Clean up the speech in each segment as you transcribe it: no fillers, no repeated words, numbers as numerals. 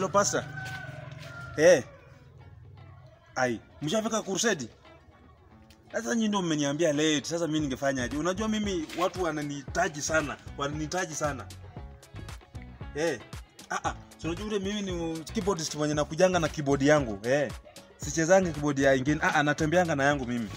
Hello pastor. Eh. Ai, mshafika crusade? Sasa nyinyi ndio mmeniambia late. Sasa mimi ningefanya aje? Unajua mimi watu wananihitaji sana. So unajua ule mimi ni keyboardist mwenye nakujanga na keyboard yangu. Sichezangi keyboard ya ingine. Natembeanga na yangu mimi.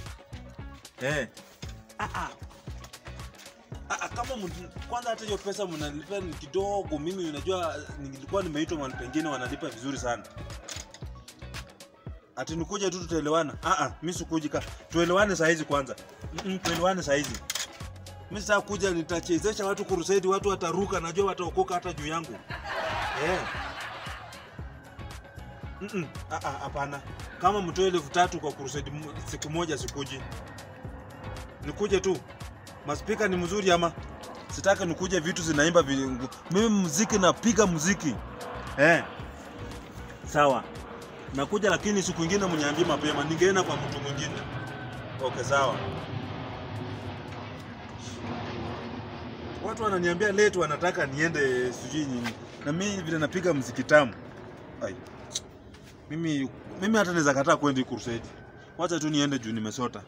Kama kwanza hata hiyo pesa mnalipa ni kidogo, mimi unajua nilikuwa nimeitwa mahali pengine wanalipa vizuri sana. Ati nikuje tu tutaelewana. Mimi sikuji tuelewane saa hizi kwanza. Tuelewane saa hizi. Mimi sasa kuja nitachezesha watu crusade, watu wataruka, najua wataokoka hata juu yangu. Hapana. Kama mtoe 3,000 kwa crusade siku moja sikuji. Nikuje tu. Maspika ni mzuri ama sitaka nikuje vitu zinaimba mimi muziki napiga muziki. Sawa. Nakuja lakini siku nyingine mniambie mapema, ningeenda kwa mtu mwingine. Okay sawa. Watu wananiambia late wanataka niende sijui nini. Na mimi vile napiga muziki tamu. Mimi hata naweza kataa kwenda crusade. Wacha tu niende juu nimesota.